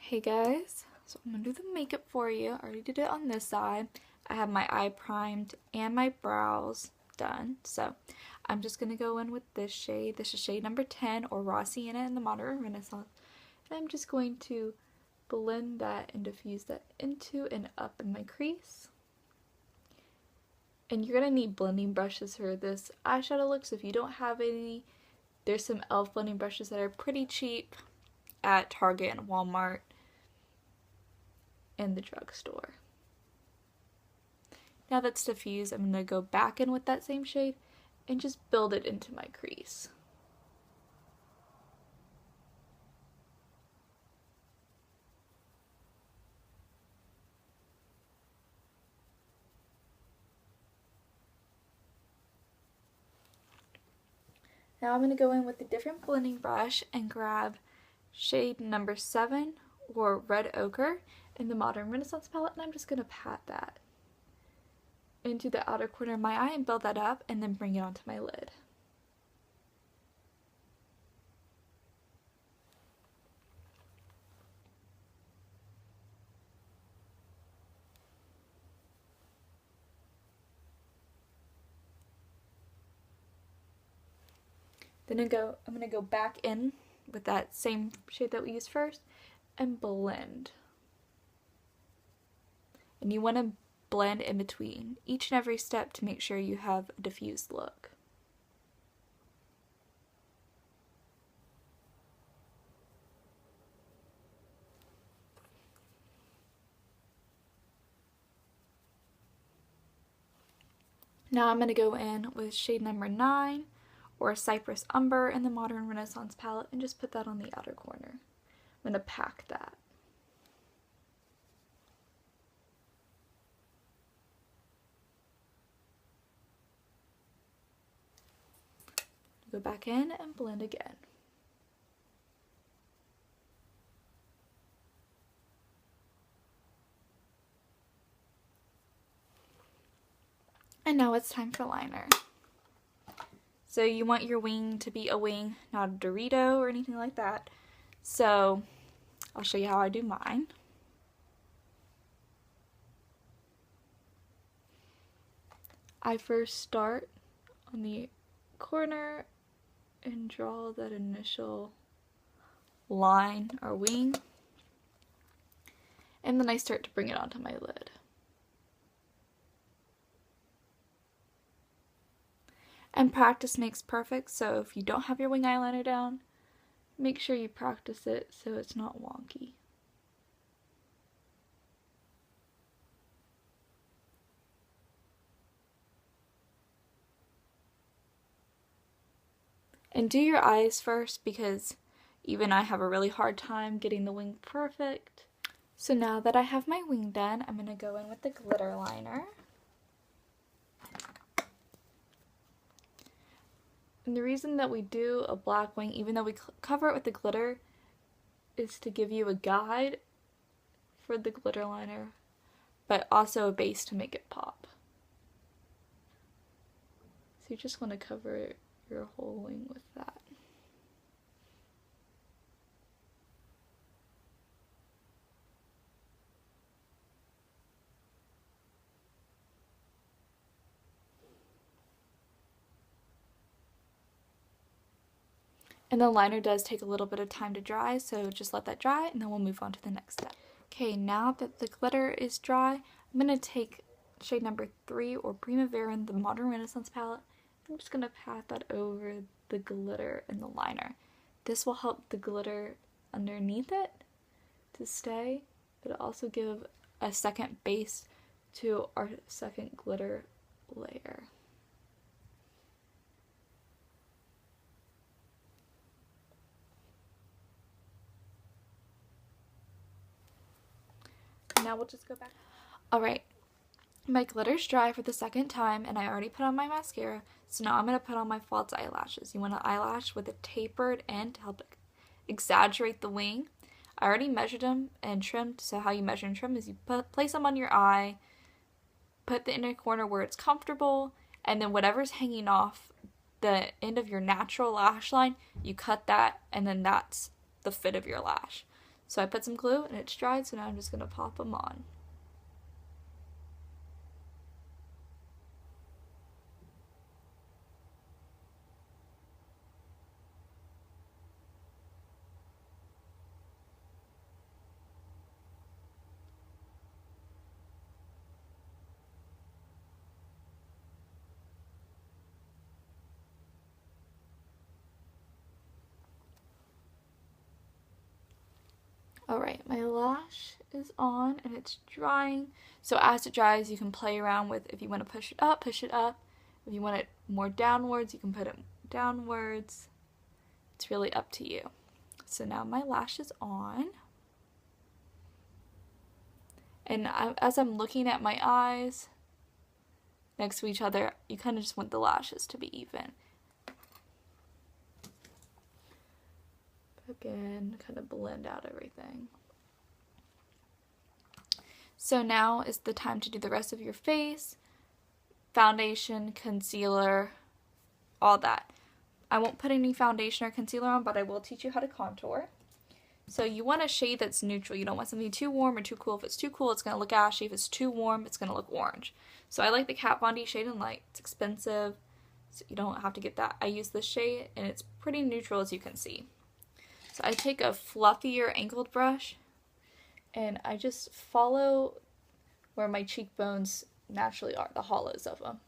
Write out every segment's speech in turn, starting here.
Hey guys, so I'm gonna do the makeup for you. I already did it on this side. I have my eye primed and my brows done. So I'm just gonna go in with this shade. This is shade number 10, or Raw Sienna in the Modern Renaissance. And I'm just going to blend that and diffuse that into and up in my crease. And you're gonna need blending brushes for this eyeshadow look. So if you don't have any, there's some e.l.f. blending brushes that are pretty cheap at Target and Walmart in the drugstore. Now that's diffused, I'm going to go back in with that same shade and just build it into my crease. Now I'm going to go in with a different blending brush and grab shade number 7, or Red Ochre, in the Modern Renaissance palette, and I'm just going to pat that into the outer corner of my eye and build that up, and then bring it onto my lid. Then I'm going to go back in with that same shade that we used first and blend. And you want to blend in between each and every step to make sure you have a diffused look. Now I'm going to go in with shade number 9, or Cyprus Umber in the Modern Renaissance palette, and just put that on the outer corner. I'm going to pack that. Go back in and blend again. And now it's time for liner. So you want your wing to be a wing, not a Dorito or anything like that. So I'll show you how I do mine. I first start on the corner and draw that initial line or wing, and then I start to bring it onto my lid. And practice makes perfect, so if you don't have your wing eyeliner down, make sure you practice it so it's not wonky. And do your eyes first, because even I have a really hard time getting the wing perfect. So now that I have my wing done, I'm going to go in with the glitter liner. And the reason that we do a black wing, even though we cover it with the glitter, is to give you a guide for the glitter liner, but also a base to make it pop. So you just want to cover your whole wing with that. And the liner does take a little bit of time to dry, so just let that dry and then we'll move on to the next step. Okay, now that the glitter is dry, I'm going to take shade number 3, or Primavera in the Modern Renaissance palette. I'm just going to pat that over the glitter and the liner. This will help the glitter underneath it to stay, but also give a second base to our second glitter layer. Now we'll just go back. Alright, my glitter's dry for the second time, and I already put on my mascara, so now I'm going to put on my false eyelashes. You want an eyelash with a tapered end to help exaggerate the wing. I already measured them and trimmed, so how you measure and trim is you place them on your eye, put the inner corner where it's comfortable, and then whatever's hanging off the end of your natural lash line, you cut that, and then that's the fit of your lash. So I put some glue and it's dried, so now I'm just going to pop them on. Alright, my lash is on and it's drying. So as it dries, you can play around with, if you want to push it up, push it up. If you want it more downwards, you can put it downwards. It's really up to you. So now my lash is on. And as I'm looking at my eyes next to each other, you kind of just want the lashes to be even. Again, kind of blend out everything. So now is the time to do the rest of your face. Foundation, concealer, all that. I won't put any foundation or concealer on, but I will teach you how to contour. So you want a shade that's neutral. You don't want something too warm or too cool. If it's too cool, it's going to look ashy. If it's too warm, it's going to look orange. So I like the Kat Von D shade in Light. It's expensive, so you don't have to get that. I use this shade, and it's pretty neutral, as you can see. So I take a fluffier angled brush and I just follow where my cheekbones naturally are, the hollows of them.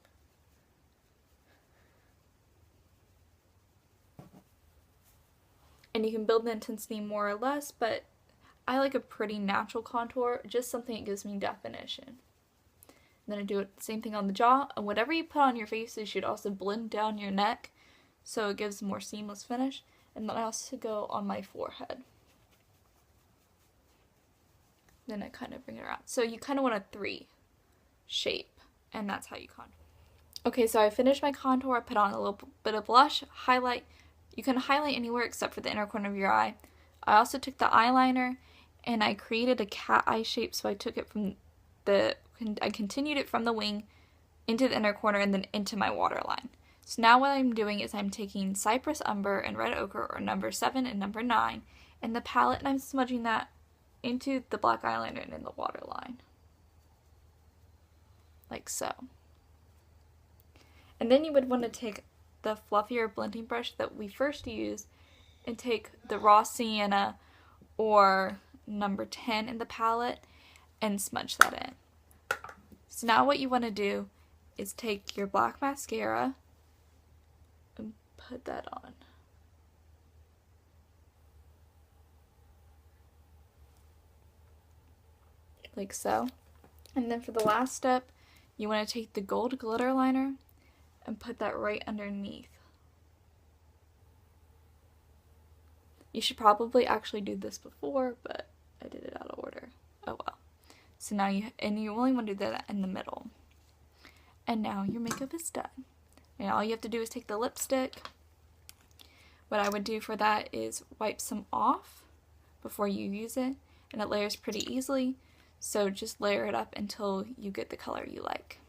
And you can build the intensity more or less, but I like a pretty natural contour, just something that gives me definition. And then I do it the same thing on the jaw, and whatever you put on your face, you should also blend down your neck so it gives a more seamless finish. And then I also go on my forehead. Then I kind of bring it around. So you kind of want a 3 shape, and that's how you contour. Okay, so I finished my contour. I put on a little bit of blush, highlight. You can highlight anywhere except for the inner corner of your eye. I also took the eyeliner, and I created a cat eye shape, so I took it from I continued it from the wing into the inner corner and then into my waterline. So now what I'm doing is I'm taking Cyprus Umber and Red Ochre, or number 7 and number 9, in the palette, and I'm smudging that into the black eyeliner and in the waterline. Like so. And then you would want to take the fluffier blending brush that we first used and take the raw Sienna or number 10 in the palette and smudge that in. So now what you want to do is take your black mascara and put that on. Like so. And then for the last step, you want to take the gold glitter liner and put that right underneath. You should probably actually do this before, but I did it out of order. Oh well. So now you only want to do that in the middle. And now your makeup is done. And all you have to do is take the lipstick. What I would do for that is wipe some off before you use it, and it layers pretty easily. So just layer it up until you get the color you like.